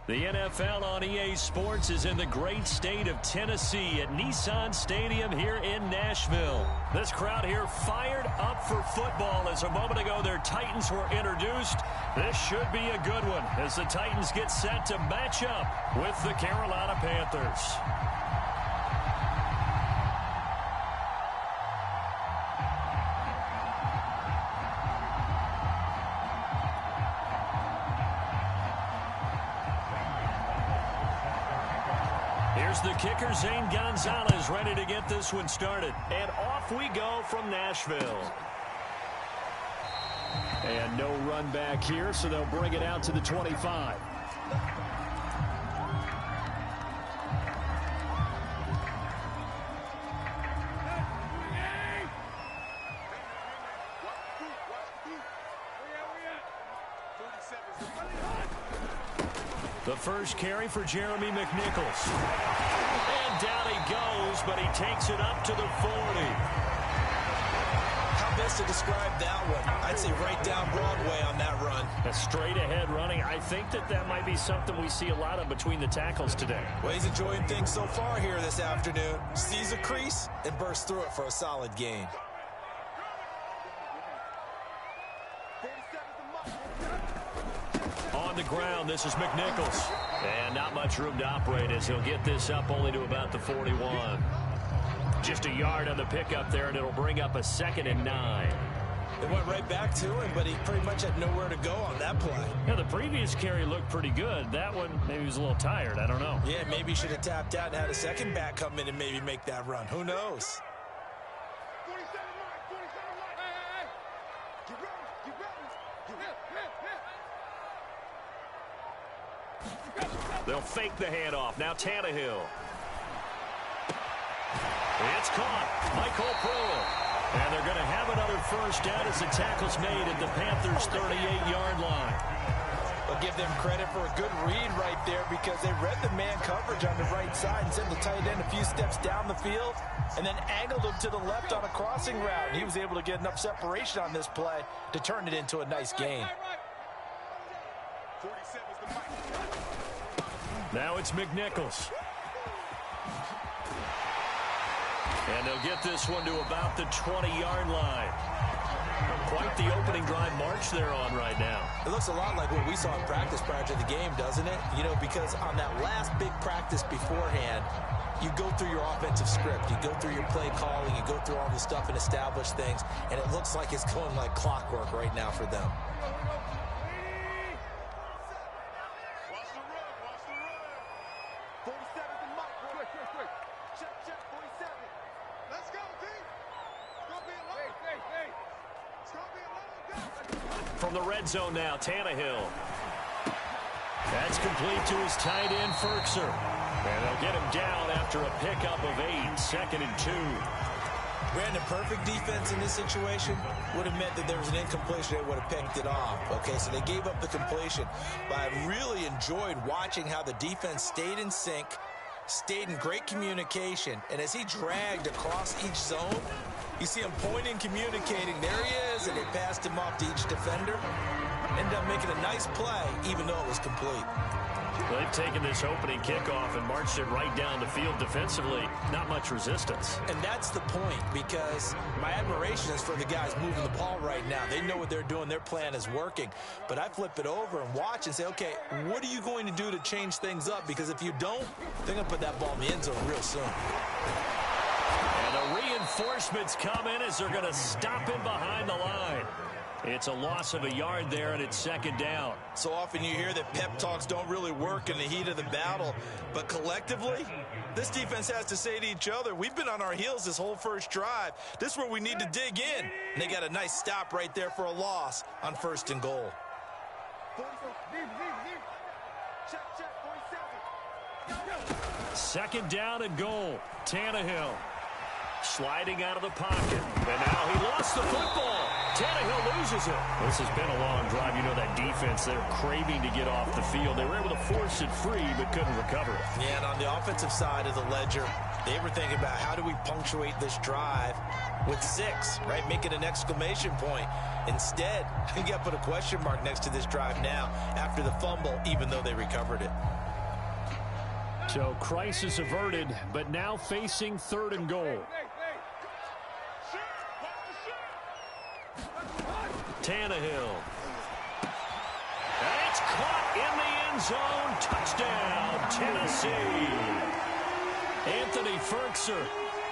The NFL on EA Sports is in the great state of Tennessee at Nissan Stadium here in Nashville. This crowd here fired up for football as a moment ago their Titans were introduced. This should be a good one as the Titans get set to match up with the Carolina Panthers. Here's the kicker, Zane Gonzalez, ready to get this one started. And off we go from Nashville. And no run back here, so they'll bring it out to the 25. The first carry for Jeremy McNichols. And down he goes, but he takes it up to the 40. How best to describe that one? I'd say right down Broadway on that run. A straight ahead running. I think that might be something we see a lot of between the tackles today. Well, he's enjoying things so far here this afternoon. Sees a crease and bursts through it for a solid gain. On the ground, this is McNichols. And not much room to operate as he'll get this up only to about the 41. Just a yard on the pickup there, and it'll bring up a 2nd and 9. It went right back to him, but he pretty much had nowhere to go on that play. Yeah, the previous carry looked pretty good. That one, maybe he was a little tired. I don't know. Yeah, maybe he should have tapped out and had a second back come in and maybe make that run. Who knows? They'll fake the handoff. Now Tannehill. It's caught. Michael Pearl. And they're going to have another first down as the tackle's made at the Panthers' 38-yard line. I'll give them credit for a good read right there because they read the man coverage on the right side and sent the tight end a few steps down the field and then angled him to the left on a crossing route. And he was able to get enough separation on this play to turn it into a nice gain. Now it's McNichols. And they'll get this one to about the 20-yard line. Quite the opening drive march they're on right now. It looks a lot like what we saw in practice prior to the game, doesn't it? You know, because on that last big practice beforehand, you go through your offensive script. You go through your play calling. You go through all the stuff and establish things. And it looks like it's going like clockwork right now for them. From the red zone now, Tannehill. That's complete to his tight end, Ferkser. And they'll get him down after a pickup of 8, 2nd and 2. Brandon, perfect defense in this situation would have meant that there was an incompletion. They would have picked it off. Okay, so they gave up the completion. But I really enjoyed watching how the defense stayed in sync, stayed in great communication. And as he dragged across each zone, you see him pointing, communicating. There he is, and they passed him off to each defender. Ended up making a nice play, even though it was complete. They've taken this opening kickoff and marched it right down the field defensively. Not much resistance. And that's the point, because my admiration is for the guys moving the ball right now. They know what they're doing. Their plan is working. But I flip it over and watch and say, okay, what are you going to do to change things up? Because if you don't, they're going to put that ball in the end zone real soon. And the reinforcements come in as they're going to stop him behind the line. It's a loss of a yard there, and it's 2nd down. So often you hear that pep talks don't really work in the heat of the battle. But collectively, this defense has to say to each other, we've been on our heels this whole first drive. This is where we need to dig in. And they got a nice stop right there for a loss on 1st and goal. Second down and goal. Tannehill sliding out of the pocket. And now he lost the football. Tannehill loses it. This has been a long drive. You know that defense, they're craving to get off the field. They were able to force it free, but couldn't recover it. Yeah, and on the offensive side of the ledger, they were thinking about how do we punctuate this drive with 6, right? Make it an exclamation point. Instead, you got to put a question mark next to this drive now after the fumble, even though they recovered it. So crisis averted, but now facing 3rd and goal. Tannehill. And it's caught in the end zone. Touchdown, Tennessee. Anthony Ferkser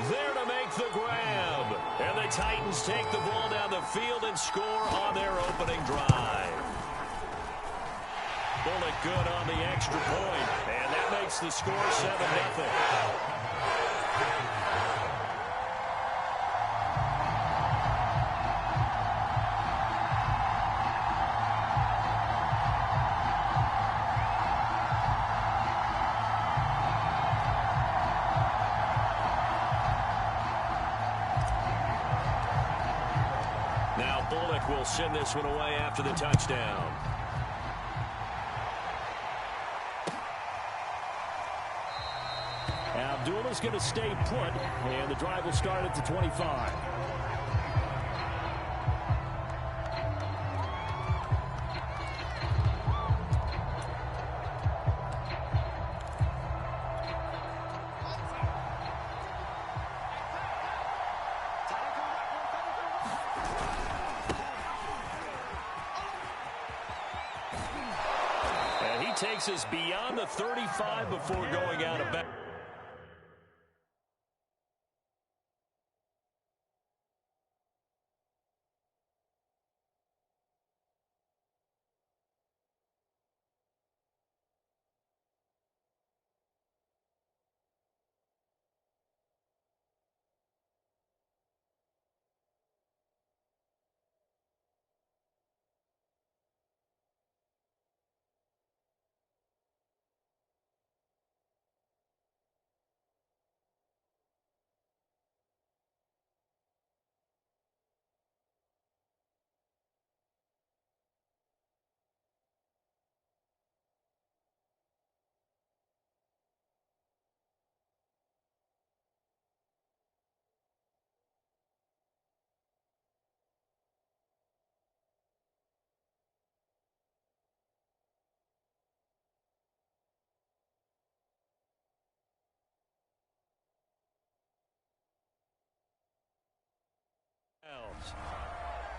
there to make the grab. And the Titans take the ball down the field and score on their opening drive. Bullock good on the extra point. And that makes the score 7-0. Now Bullock will send this one away after the touchdown. Abdullah's going to stay put, and the drive will start at the 25. And he takes us beyond the 35 before going out of bounds.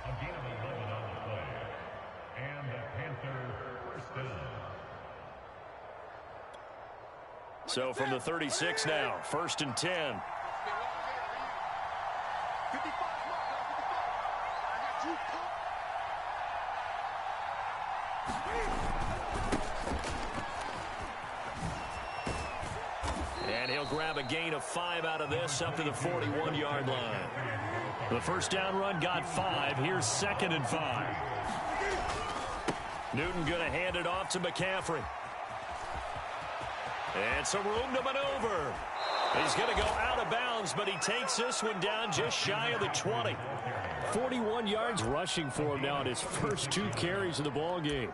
A gain of 11 on the play. And the Panthers first down. So from the 36 now, 1st and 10. And he'll grab a gain of 5 out of this up to the 41-yard line. The first down run got 5. Here's 2nd and 5. Newton going to hand it off to McCaffrey. And some room to maneuver. He's going to go out of bounds, but he takes this one down just shy of the 20. 41 yards rushing for him now in his first 2 carries of the ball game.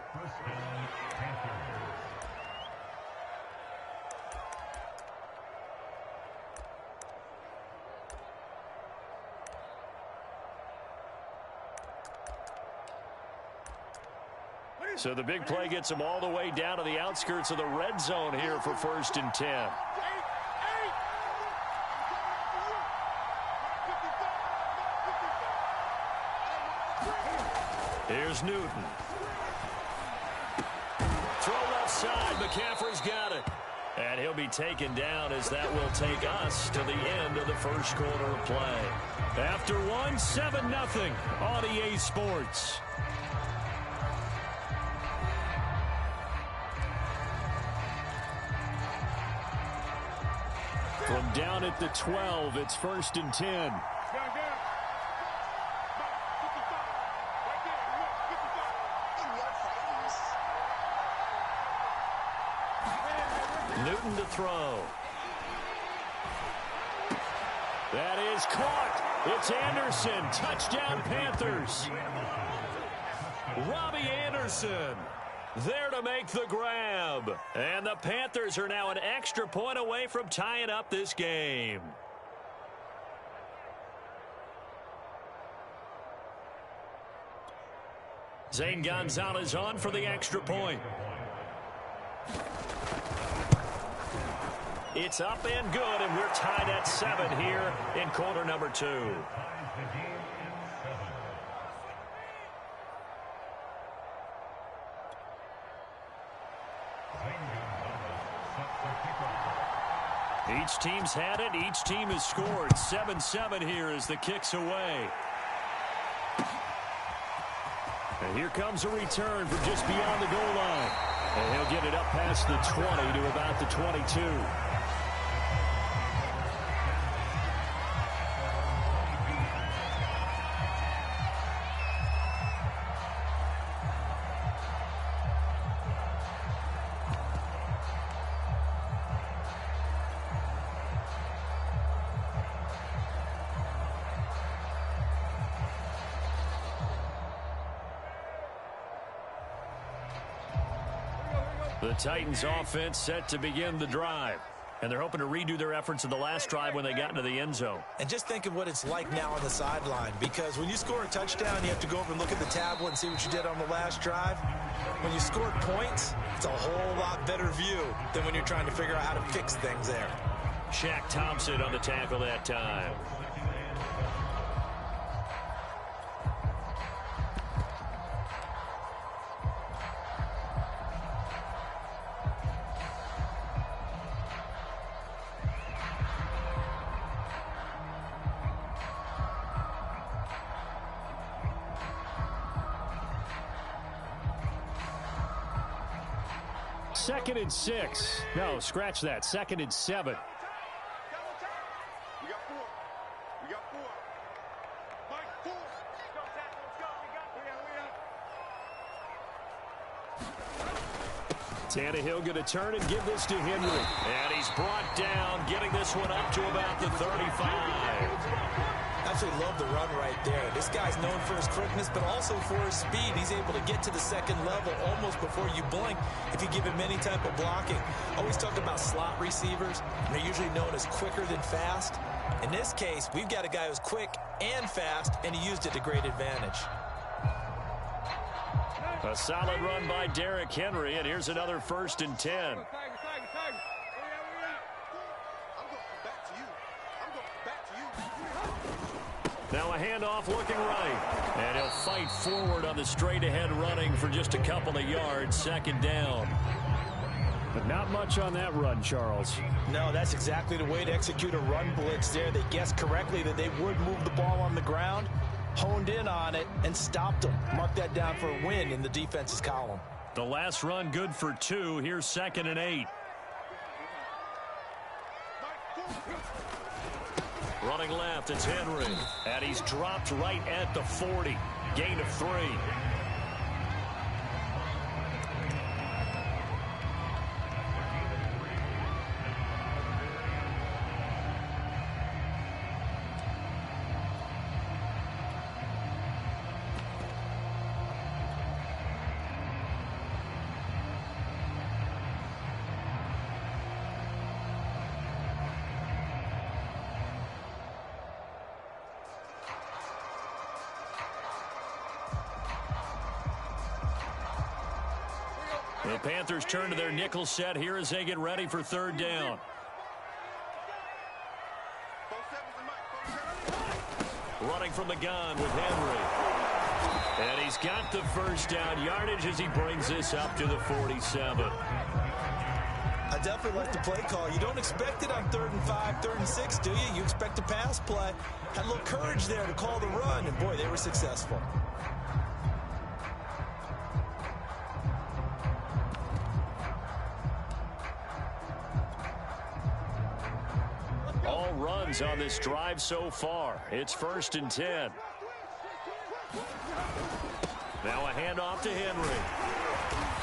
So the big play gets him all the way down to the outskirts of the red zone here for 1st and 10. Here's Newton. Throw left side. McCaffrey's got it. And he'll be taken down as that will take us to the end of the first quarter of play. After 7-0 on EA Sports. From down at the 12, it's 1st and 10. Newton to throw. That is caught. It's Anderson. Touchdown, Panthers. Robbie Anderson there to make the grab. And the Panthers are now an extra point away from tying up this game. Zane Gonzalez on for the extra point. It's up and good, and we're tied at 7 here in quarter number 2. Each team's had it. Each team has scored. 7-7 here as the kick's away. And here comes a return from just beyond the goal line. And he'll get it up past the 20 to about the 22. The Titans offense set to begin the drive. And they're hoping to redo their efforts in the last drive when they got into the end zone. And just think of what it's like now on the sideline, because when you score a touchdown, you have to go over and look at the tablet and see what you did on the last drive. When you scored points, it's a whole lot better view than when you're trying to figure out how to fix things there. Shaq Thompson on the tackle that time. Second and 6. No, scratch that. Second and 7. We got 4. We got 4. Mike, 4. Let's go, tackle. Let's go. We got. Tannehill going to turn and give this to Henry. And he's brought down, getting this one up to about the 35. Absolutely love the run right there. This guy's known for his quickness, but also for his speed. He's able to get to the second level almost before you blink if you give him any type of blocking. Always talk about slot receivers, and they're usually known as quicker than fast. In this case, we've got a guy who's quick and fast, and he used it to great advantage. A solid run by Derrick Henry, and here's another 1st and 10. Now a handoff looking right. And he'll fight forward on the straight-ahead running for just a couple of yards. 2nd down. But not much on that run, Charles. No, that's exactly the way to execute a run blitz there. They guessed correctly that they would move the ball on the ground, honed in on it, and stopped them. Mark that down for a win in the defense's column. The last run good for 2. Here's 2nd and 8. Running left, it's Henry. And he's dropped right at the 40. Gain of 3. The Panthers turn to their nickel set here as they get ready for 3rd down. Running from the gun with Henry. And he's got the 1st down yardage as he brings this up to the 47. I definitely like the play call. You don't expect it on 3rd and 5, 3rd and 6, do you? You expect a pass play. Had a little courage there to call the run, and boy, they were successful. All runs on this drive so far. It's 1st and 10. Now a handoff to Henry.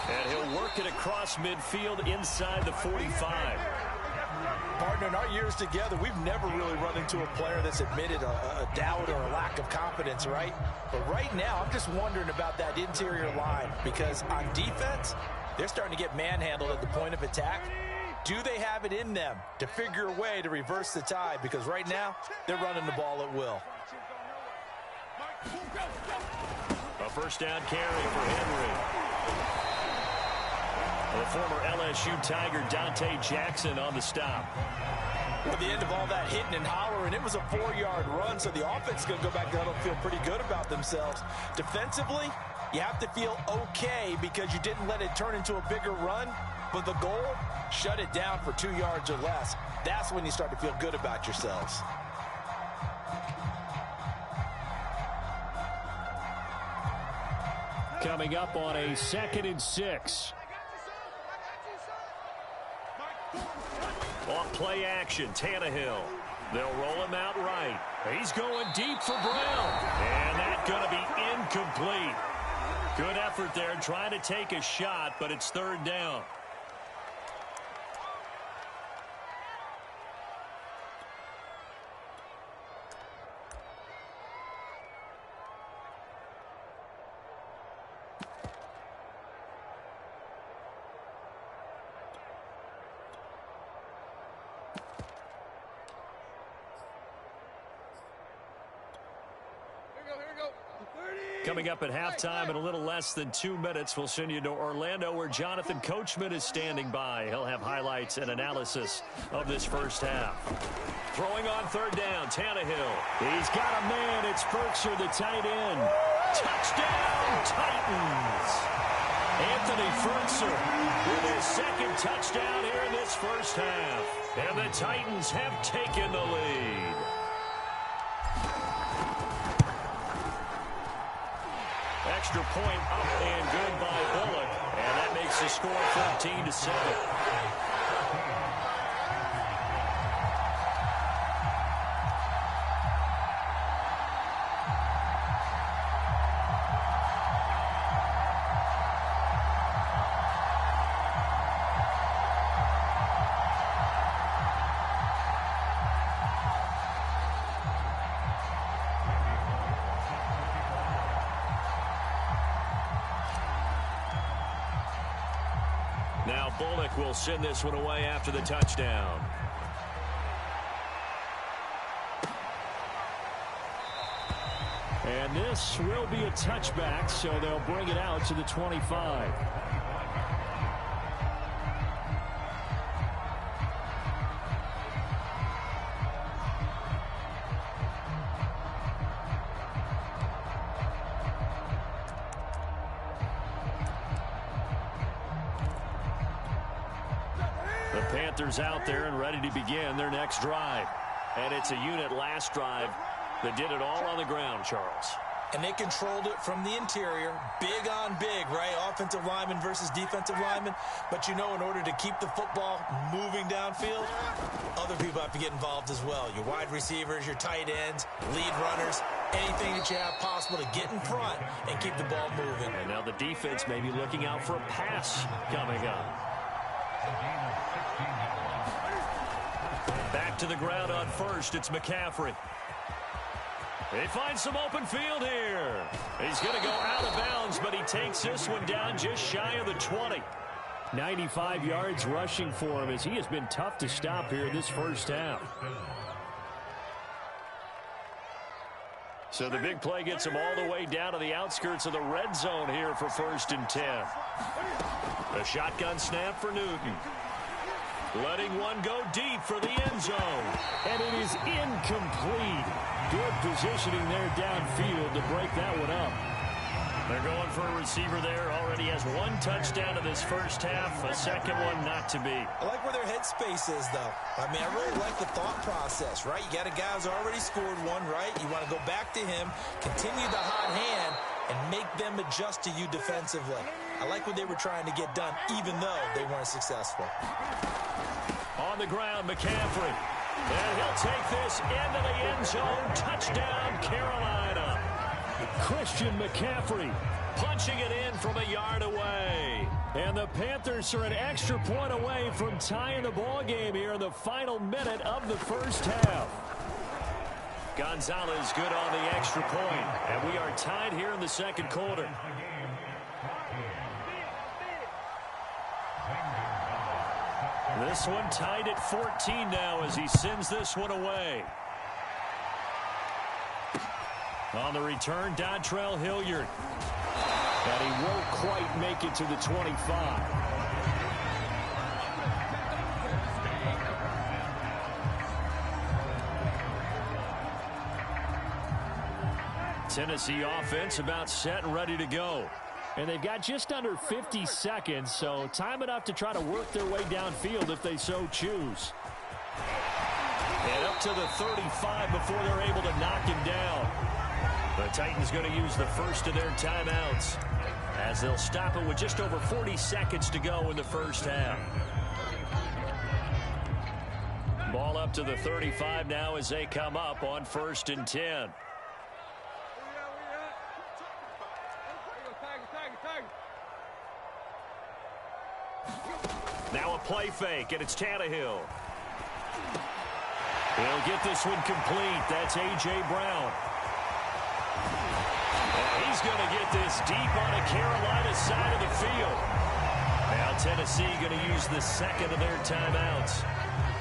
And he'll work it across midfield inside the 45. Partner, in our years together, we've never really run into a player that's admitted a doubt or a lack of confidence, right? But right now, I'm just wondering about that interior line, because on defense, they're starting to get manhandled at the point of attack. Do they have it in them to figure a way to reverse the tide? Because right now, they're running the ball at will. A first down carry for Henry. The former LSU Tiger Dante Jackson on the stop. At the end of all that hitting and hollering, it was a 4-yard run, so the offense is going to go back down and feel pretty good about themselves. Defensively, you have to feel okay because you didn't let it turn into a bigger run, but the goal, shut it down for 2 yards or less. That's when you start to feel good about yourselves. Coming up on a 2nd and 6. Off play action, Tannehill. They'll roll him out right. He's going deep for Brown. And that's going to be incomplete. Good effort there trying to take a shot, but it's 3rd down. Coming up at halftime in a little less than 2 minutes, we'll send you to Orlando where Jonathan Coachman is standing by. He'll have highlights and analysis of this first half. Throwing on 3rd down, Tannehill. He's got a man. It's Ferkser, the tight end. Touchdown, Titans. Anthony Ferkser with his 2nd touchdown here in this first half. And the Titans have taken the lead. Extra point up and good by Bullock. And that makes the score 14-7. Now Bullock will send this one away after the touchdown. And this will be a touchback, so they'll bring it out to the 25. Panthers out there and ready to begin their next drive. And it's a unit last drive that did it all on the ground, Charles. And they controlled it from the interior, big on big, right? Offensive lineman versus defensive lineman. But you know, in order to keep the football moving downfield, other people have to get involved as well. Your wide receivers, your tight ends, lead runners, anything that you have possible to get in front and keep the ball moving. And now the defense may be looking out for a pass coming up. Back to the ground on first. It's McCaffrey. He finds some open field here. He's going to go out of bounds, but he takes this one down just shy of the 20. 95 yards rushing for him as he has been tough to stop here this first half. So the big play gets him all the way down to the outskirts of the red zone here for 1st and 10. The shotgun snap for Newton. Letting one go deep for the end zone. And it is incomplete. Good positioning there downfield to break that one up. They're going for a receiver there. Already has 1 touchdown in this first half. A second one not to be. I like where their headspace is, though. I mean, I really like the thought process, right? You got a guy who's already scored one, right? You want to go back to him, continue the hot hand, and make them adjust to you defensively. I like what they were trying to get done, even though they weren't successful. On the ground, McCaffrey. And he'll take this into the end zone. Touchdown, Carolina. Christian McCaffrey punching it in from a yard away. And the Panthers are an extra point away from tying the ball game here in the final minute of the first half. Gonzalez good on the extra point, and we are tied here in the second quarter. This one tied at 14 now as he sends this one away. On the return, Dontrell Hilliard. And he won't quite make it to the 25. Tennessee offense about set and ready to go. And they've got just under 50 seconds, so time enough to try to work their way downfield if they so choose. And up to the 35 before they're able to knock him down. The Titans going to use the first of their timeouts as they'll stop it with just over 40 seconds to go in the first half. Ball up to the 35 now as they come up on 1st and 10. Now a play fake, and it's Tannehill. He'll get this one complete. That's A.J. Brown. And he's going to get this deep on a Carolina side of the field. Now Tennessee going to use the second of their timeouts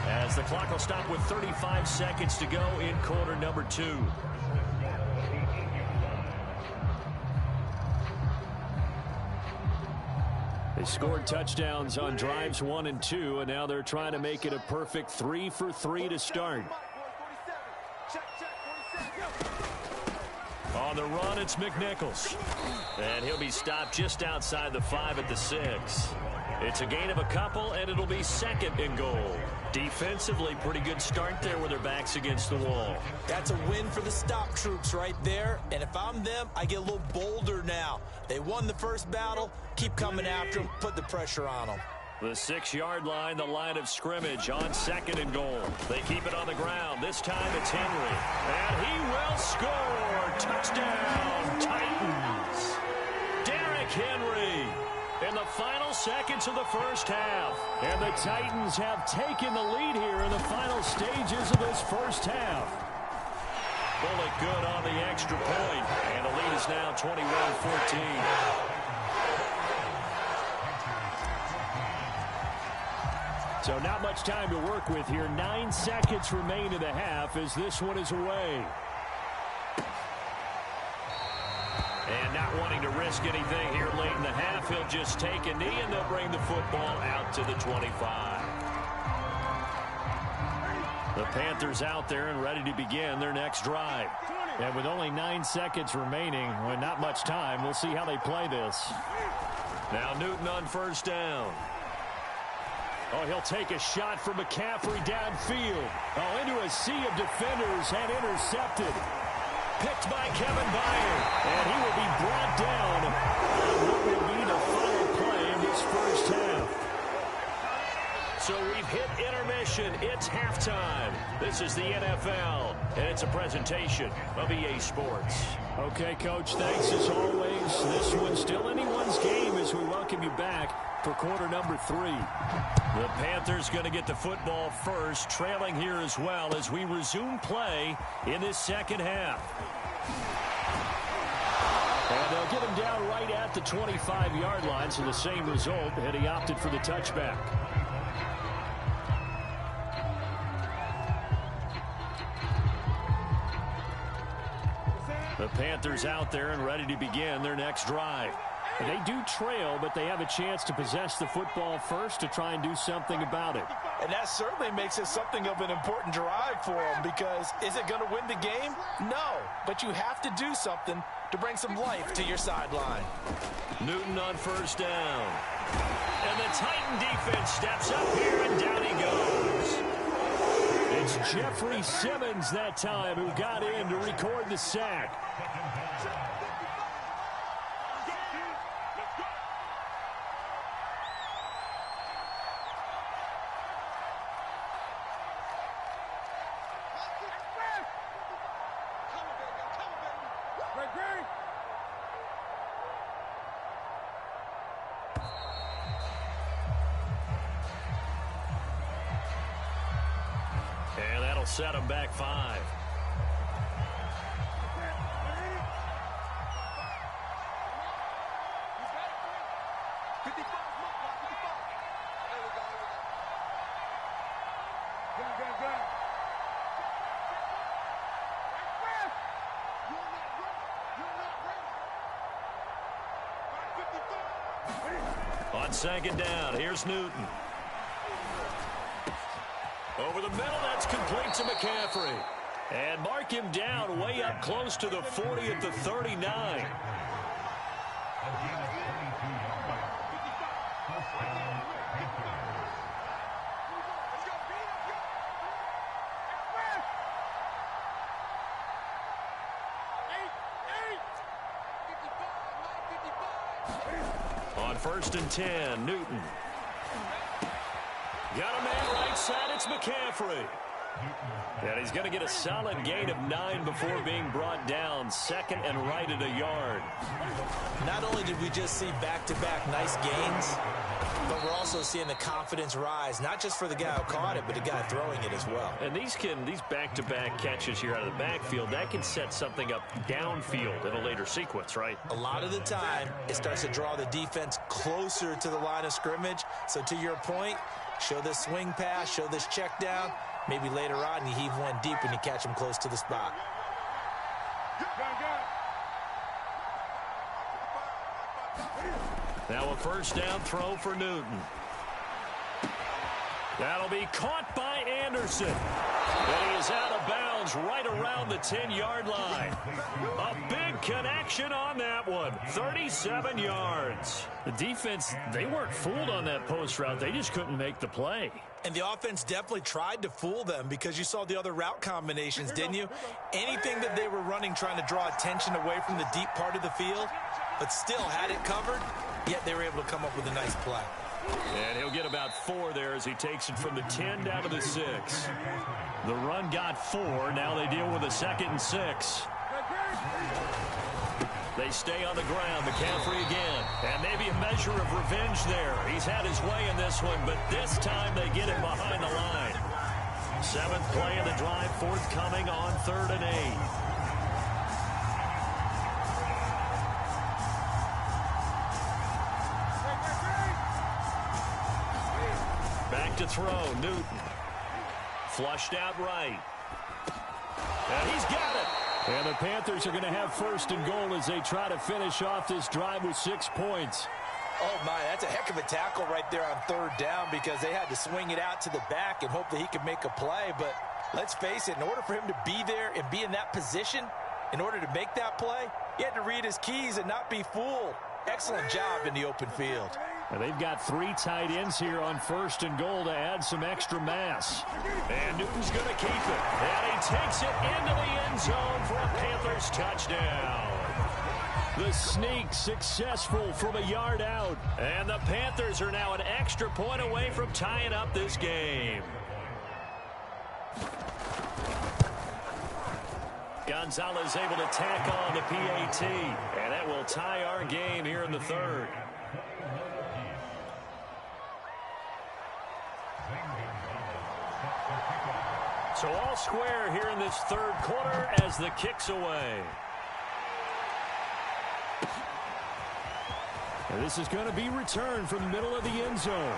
as the clock will stop with 35 seconds to go in quarter number 2. They scored touchdowns on drives 1 and 2, and now they're trying to make it a perfect 3 for 3 to start. On the run, it's McNichols. And he'll be stopped just outside the 5 at the 6. It's a gain of a couple, and it'll be 2nd and goal. Defensively, pretty good start there with their backs against the wall. That's a win for the stop troops right there. And if I'm them, I get a little bolder now. They won the first battle. Keep coming after them. Put the pressure on them. The 6-yard line, the line of scrimmage on 2nd and goal. They keep it on the ground. This time it's Henry. And he will score. Touchdown, Titans. Derrick Henry in the final seconds of the first half. And the Titans have taken the lead here in the final stages of this first half. Bullock good on the extra point. And the lead is now 21-14. So not much time to work with here. 9 seconds remain in the half as this one is away. And not wanting to risk anything here late in the half, he'll just take a knee and they'll bring the football out to the 25. The Panthers out there and ready to begin their next drive. And with only 9 seconds remaining, with not much time, we'll see how they play this. Now Newton on 1st down. Oh, he'll take a shot from McCaffrey downfield. Oh, into a sea of defenders and intercepted. Picked by Kevin Byard. And he will be brought down on what will be the final play in this first half. So we've hit intermission. It's halftime. This is the NFL, and it's a presentation of EA Sports. Okay, Coach, thanks as always. This one's still anyone's game as we welcome you back for quarter number 3. The Panthers going to get the football first, trailing here as well as we resume play in this second half. And they'll get him down right at the 25-yard line, so the same result, and he opted for the touchback. The Panthers out there and ready to begin their next drive. They do trail, but they have a chance to possess the football first to try and do something about it. And that certainly makes it something of an important drive for them, because is it going to win the game? No, but you have to do something to bring some life to your sideline. Newton on 1st down. And the Titan defense steps up here, and down he goes. It's Jeffrey Simmons that time who got in to record the sack. That'll set them back 5. On second down, here's Newton. Over the middle, that's complete to McCaffrey. And mark him down way up close to the 40 at the 39. On 1st and 10, Newton. Got a man right side, it's McCaffrey. And he's going to get a solid gain of 9 before being brought down. 2nd and right at a yard. Not only did we just see back-to-back nice gains, but we're also seeing the confidence rise, not just for the guy who caught it, but the guy throwing it as well. And these back-to-back catches here out of the backfield, that can set something up downfield in a later sequence, right? A lot of the time, it starts to draw the defense closer to the line of scrimmage. So to your point, show this swing pass, show this check down. Maybe later on, you heave one deep and you catch him close to the spot. Now a 1st down throw for Newton. That'll be caught by Anderson. And he is out of bounds right around the 10-yard line. A big connection on that one. 37 yards. The defense, they weren't fooled on that post route. They just couldn't make the play. And the offense definitely tried to fool them because you saw the other route combinations, didn't you? Anything that they were running trying to draw attention away from the deep part of the field, but still had it covered, yet they were able to come up with a nice play. And he'll get about 4 there as he takes it from the 10 down to the 6. The run got 4. Now they deal with a 2nd and 6. They stay on the ground. McCaffrey again. And maybe a measure of revenge there. He's had his way in this one, but this time they get him behind the line. 7th play of the drive forthcoming on 3rd and 8. Back to throw, Newton. Flushed out right. And he's got it. And the Panthers are going to have 1st and goal as they try to finish off this drive with 6 points. Oh, my, that's a heck of a tackle right there on 3rd down because they had to swing it out to the back and hope that he could make a play. But let's face it, in order for him to be there and be in that position, in order to make that play, he had to read his keys and not be fooled. Excellent job in the open field. And they've got 3 tight ends here on 1st and goal to add some extra mass. And Newton's going to keep it. And he takes it into the end zone for a Panthers touchdown. The sneak successful from a yard out. And the Panthers are now an extra point away from tying up this game. Gonzalez able to tack on the PAT. And that will tie our game here in the 3rd. So all square here in this 3rd quarter as the kick's away. And this is going to be returned from the middle of the end zone.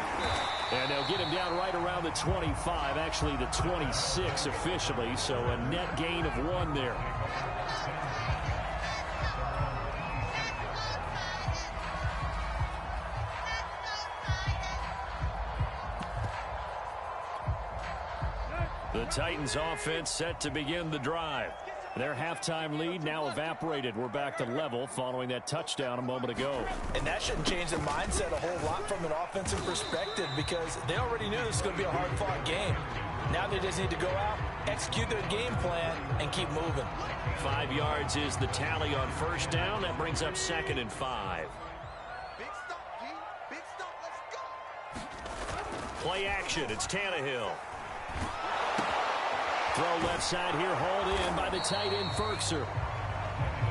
And they'll get him down right around the 25, actually the 26 officially, so a net gain of 1 there. The Titans offense set to begin the drive. Their halftime lead now evaporated. We're back to level following that touchdown a moment ago. And that shouldn't change their mindset a whole lot from an offensive perspective because they already knew this was going to be a hard-fought game. Now they just need to go out, execute their game plan, and keep moving. 5 yards is the tally on 1st down. That brings up 2nd and 5. Big stop, G. Big stop. Let's go. Play action. It's Tannehill. Throw left side here, hauled in by the tight end, Ferkser.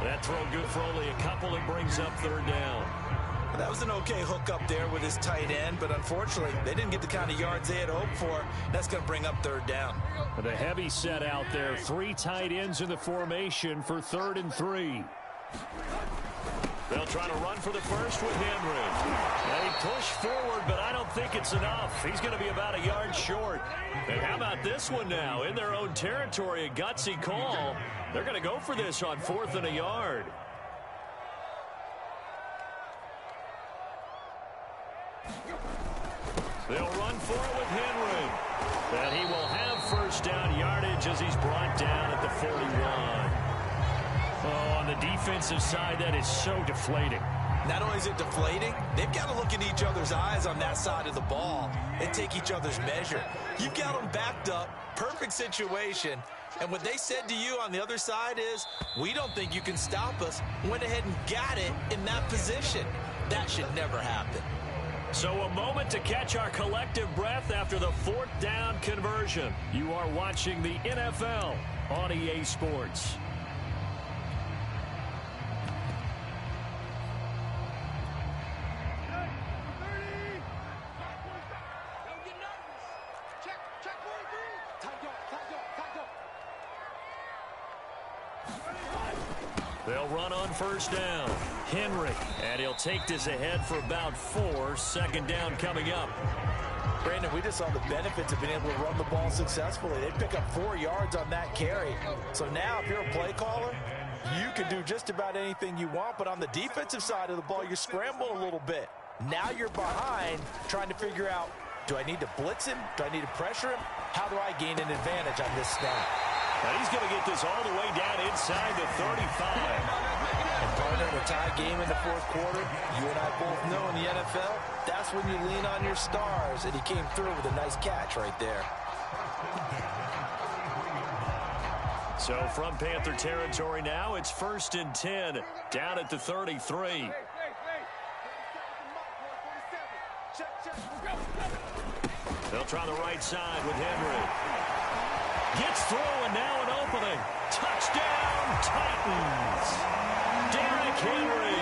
That throw good for only a couple. It brings up 3rd down. That was an okay hook up there with his tight end, but unfortunately, they didn't get the kind of yards they had hoped for. That's going to bring up third down. The heavy set out there. 3 tight ends in the formation for 3rd and 3. They'll try to run for the first with Henry. They push forward, but I don't think it's enough. He's going to be about a yard short. And how about this one now? In their own territory, a gutsy call. They're going to go for this on 4th and a yard. They'll run for it with Henry. And he will have first down yardage as he's brought down at the 41. Oh, on the defensive side, that is so deflating. Not only is it deflating, they've got to look in each other's eyes on that side of the ball and take each other's measure. You've got them backed up, perfect situation, and what they said to you on the other side is, we don't think you can stop us. Went ahead and got it in that position. That should never happen. So a moment to catch our collective breath after the 4th down conversion. You are watching the NFL on EA Sports. They'll run on first down. Henry, and he'll take this ahead for about 4. 2nd down coming up. Brandon, we just saw the benefits of being able to run the ball successfully. They pick up 4 yards on that carry. So now if you're a play caller, you can do just about anything you want, but on the defensive side of the ball, you scramble a little bit. Now you're behind trying to figure out, do I need to blitz him? Do I need to pressure him? How do I gain an advantage on this snap? And he's going to get this all the way down inside the 35. And partner, in a tie game in the 4th quarter, you and I both know in the NFL, that's when you lean on your stars, and he came through with a nice catch right there. So from Panther territory now, it's 1st and 10, down at the 33. They'll try the right side with Henry. Gets through, and now an opening. Touchdown, Titans. Derrick Henry,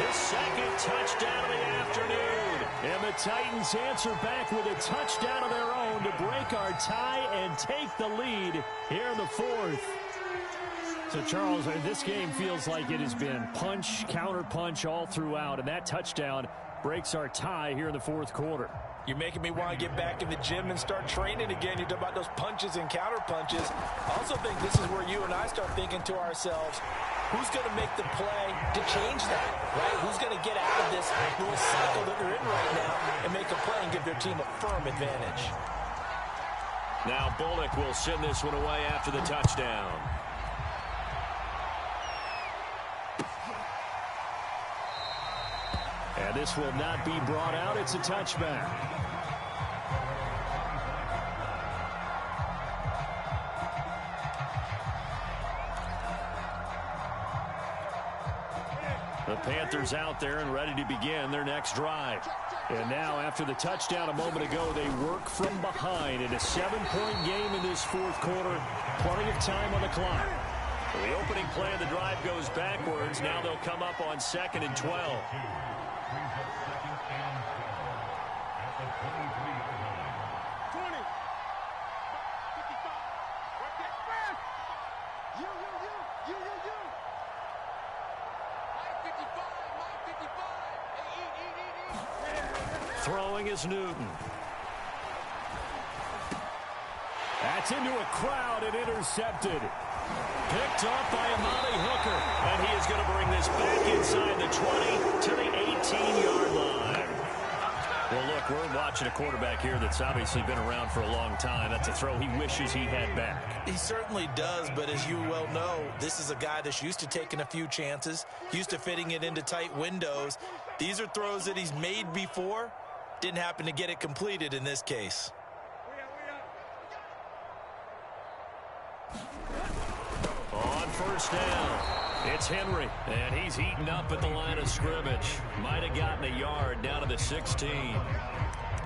his 2nd touchdown of the afternoon. And the Titans answer back with a touchdown of their own to break our tie and take the lead here in the 4th. So, Charles, this game feels like it has been punch, counter-punch all throughout, and that touchdown breaks our tie here in the 4th quarter. You're making me want to get back in the gym and start training again. You're talking about those punches and counter punches. I also think this is where you and I start thinking to ourselves, who's going to make the play to change that, right? Who's going to get out of this little cycle that they're in right now and make a play and give their team a firm advantage? Now Bullock will send this one away after the touchdown. And this will not be brought out. It's a touchback. The Panthers out there and ready to begin their next drive. And now, after the touchdown a moment ago, they work from behind in a 7-point game in this 4th quarter. Plenty of time on the clock. The opening play of the drive goes backwards. Now they'll come up on 2nd and 12. Throwing is Newton. That's into a crowd and intercepted. Picked off by Amani Hooker. And he is going to bring this back inside the 20 to the 18-yard line. Well, look, we're watching a quarterback here that's obviously been around for a long time. That's a throw he wishes he had back. He certainly does, but as you well know, this is a guy that's used to taking a few chances, used to fitting it into tight windows. These are throws that he's made before. Didn't happen to get it completed in this case. On first down, it's Henry, and he's eaten up at the line of scrimmage. Might have gotten a yard down to the 16.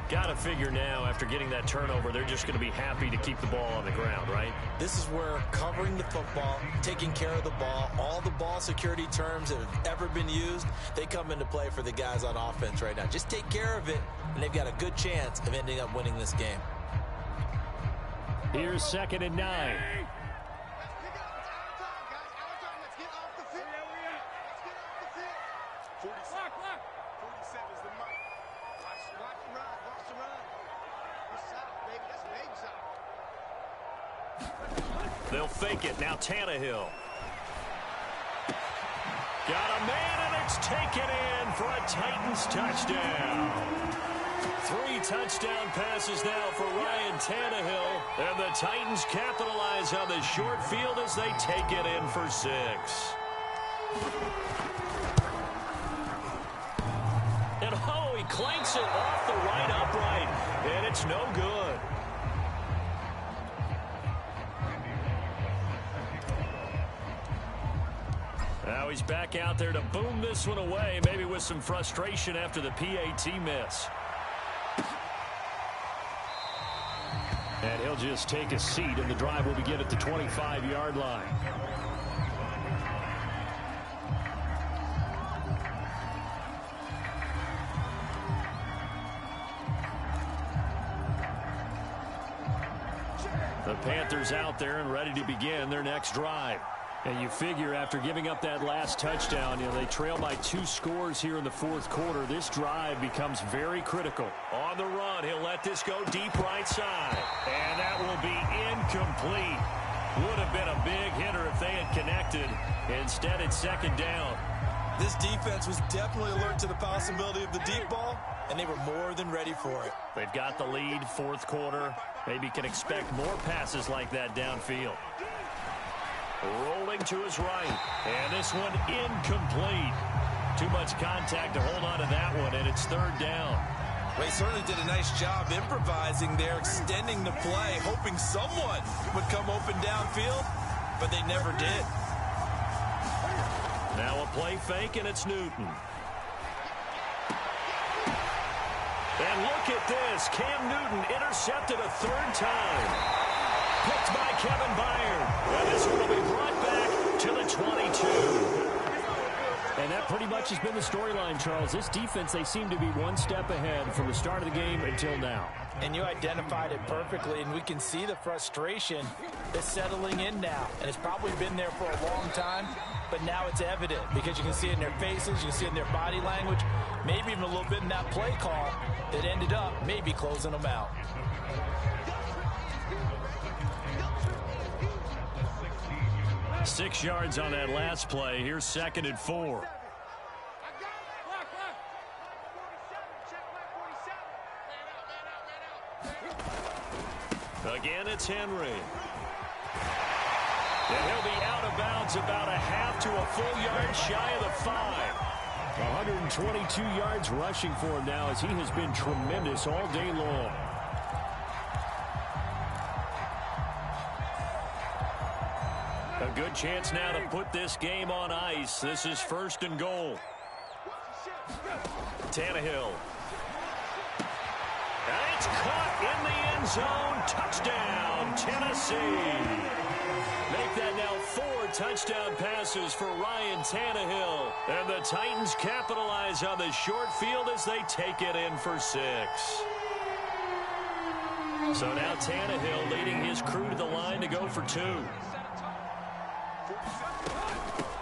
Got to figure now, after getting that turnover, they're just going to be happy to keep the ball on the ground, right? This is where covering the football, taking care of the ball, all the ball security terms that have ever been used, they come into play for the guys on offense right now. Just take care of it, and they've got a good chance of ending up winning this game. Here's 2nd and 9. They'll fake it. Now Tannehill. Got a man, and it's taken in for a Titans touchdown. 3 touchdown passes now for Ryan Tannehill. And the Titans capitalize on the short field as they take it in for 6. And oh, he clanks it off the right upright. And it's no good. Now he's back out there to boom this one away, maybe with some frustration after the PAT miss. And he'll just take a seat, and the drive will begin at the 25-yard line. The Panthers out there and ready to begin their next drive. And you figure after giving up that last touchdown, they trail by 2 scores here in the 4th quarter. This drive becomes very critical. On the run, he'll let this go deep right side. And that will be incomplete. Would have been a big hitter if they had connected. Instead, it's 2nd down. This defense was definitely alert to the possibility of the deep ball, and they were more than ready for it. They've got the lead, 4th quarter. Maybe can expect more passes like that downfield. Rolling to his right. And this one incomplete. Too much contact to hold on to that one, and it's 3rd down. Well, he certainly did a nice job improvising there, extending the play, hoping someone would come open downfield, but they never did. Now a play fake, and it's Newton. And look at this. Cam Newton intercepted a 3rd time. Picked by Kevin Byard. And this one will be brought back to the 22. And that pretty much has been the storyline, Charles. This defense, they seem to be one step ahead from the start of the game until now. And you identified it perfectly, and we can see the frustration that's settling in now. And it's probably been there for a long time, but now it's evident because you can see it in their faces, you can see it in their body language, maybe even a little bit in that play call that ended up maybe closing them out. Six yards on that last play. Here's 2nd and 4. Again, it's Henry. And he'll be out of bounds about a half to a full yard shy of the 5. 122 yards rushing for him now as he has been tremendous all day long. A good chance now to put this game on ice. This is 1st and goal. Tannehill. And it's caught in the end zone. Touchdown, Tennessee. Make that now 4 touchdown passes for Ryan Tannehill. And the Titans capitalize on the short field as they take it in for 6. So now Tannehill leading his crew to the line to go for 2.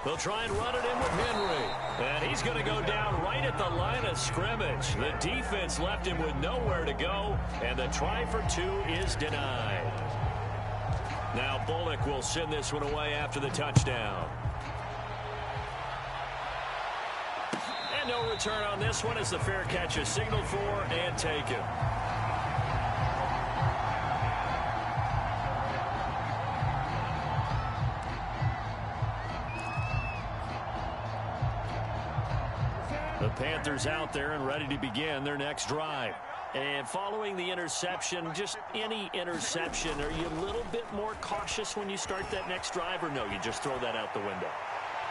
They'll try and run it in with Henry. And he's going to go down right at the line of scrimmage. The defense left him with nowhere to go. And the try for 2 is denied. Now Bullock will send this one away after the touchdown. And no return on this one as the fair catch is signaled for and taken. The Panthers out there and ready to begin their next drive. And following the interception, just any interception, are you a little bit more cautious when you start that next drive, or no, you just throw that out the window?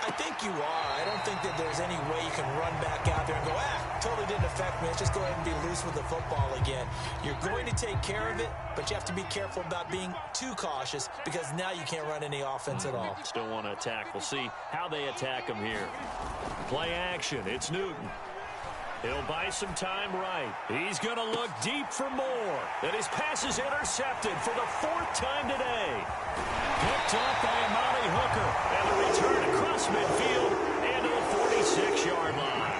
I think you are. I don't think that there's any way you can run back out there and go, totally didn't affect me. Let's just go ahead and be loose with the football again. You're going to take care of it, but you have to be careful about being too cautious because now you can't run any offense at all. Still want to attack. We'll see how they attack him here. Play action. It's Newton. He'll buy some time right. He's going to look deep for more. And his pass is intercepted for the 4th time today. Picked off by Amari Hooker. And the return across midfield and to the 46-yard line.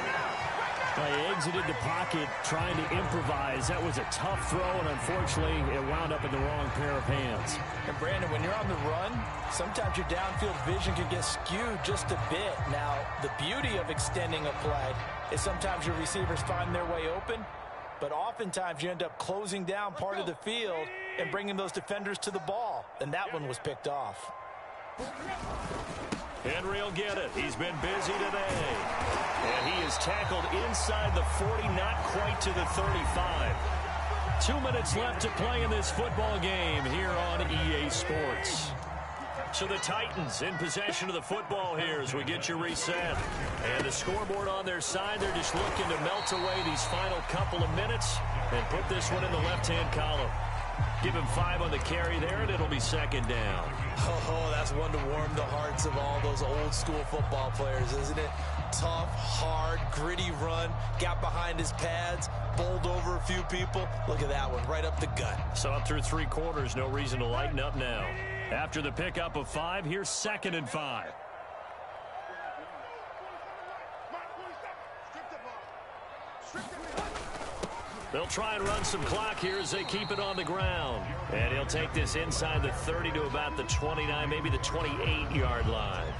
He exited the pocket trying to improvise. That was a tough throw, and unfortunately, it wound up in the wrong pair of hands. And, Brandon, when you're on the run, sometimes your downfield vision can get skewed just a bit. Now, the beauty of extending a play is sometimes your receivers find their way open, but oftentimes you end up closing down part of the field and bringing those defenders to the ball. And that one was picked off. Henry will get it. He's been busy today. And he is tackled inside the 40, not quite to the 35. 2 minutes left to play in this football game here on EA Sports. So the Titans in possession of the football here as we get you reset. And the scoreboard on their side, they're just looking to melt away these final couple of minutes and put this one in the left-hand column. Give him 5 on the carry there, and it'll be 2nd down. Oh, that's one to warm the hearts of all those old-school football players, isn't it? Tough, hard, gritty run, got behind his pads, bowled over a few people. Look at that one, right up the gut. So up through 3 quarters, no reason to lighten up now. After the pickup of 5, here's 2nd and 5. They'll try and run some clock here as they keep it on the ground. And he'll take this inside the 30 to about the 29, maybe the 28-yard line.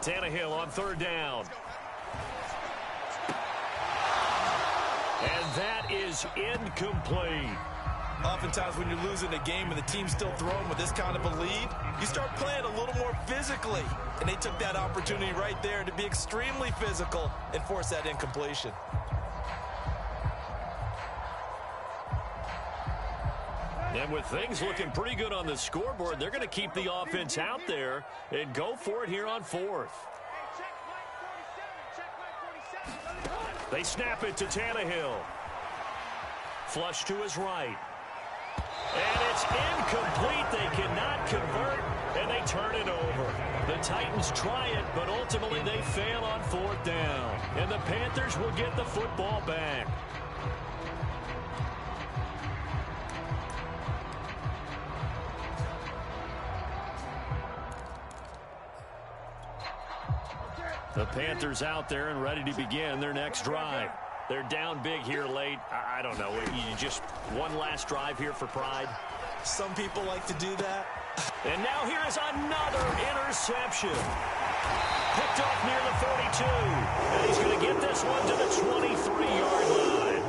Tannehill on 3rd down. And that is incomplete. Oftentimes when you're losing a game and the team's still throwing with this kind of a lead, you start playing a little more physically. And they took that opportunity right there to be extremely physical and force that incompletion. And with things looking pretty good on the scoreboard, they're going to keep the offense out there and go for it here on 4th. They snap it to Tannehill. Flush to his right. And it's incomplete. They cannot convert, and they turn it over. The Titans try it, but ultimately they fail on 4th down. And the Panthers will get the football back. The Panthers out there and ready to begin their next drive. They're down big here late. I don't know. You just one last drive here for pride. Some people like to do that. And now here is another interception. Picked off near the 42. And he's going to get this one to the 23-yard line.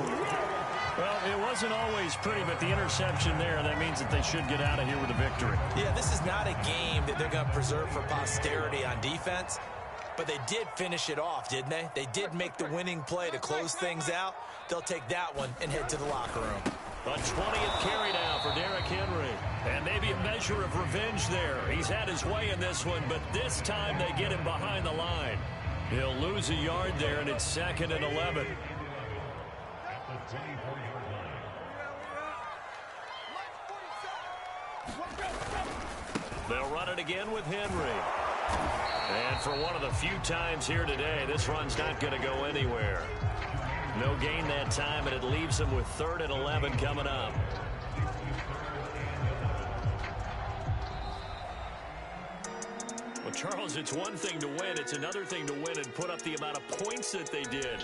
Well, it wasn't always pretty, but the interception there, that means that they should get out of here with a victory. Yeah, this is not a game that they're going to preserve for posterity on defense. But they did finish it off, didn't they? They did make the winning play to close things out. They'll take that one and head to the locker room. A 20th carry now for Derrick Henry. And maybe a measure of revenge there. He's had his way in this one, but this time they get him behind the line. He'll lose a yard there, and it's 2nd and 11. They'll run it again with Henry. And for one of the few times here today, this run's not going to go anywhere. No gain that time, and it leaves them with 3rd and 11 coming up. Well, Charles, it's one thing to win. It's another thing to win and put up the amount of points that they did.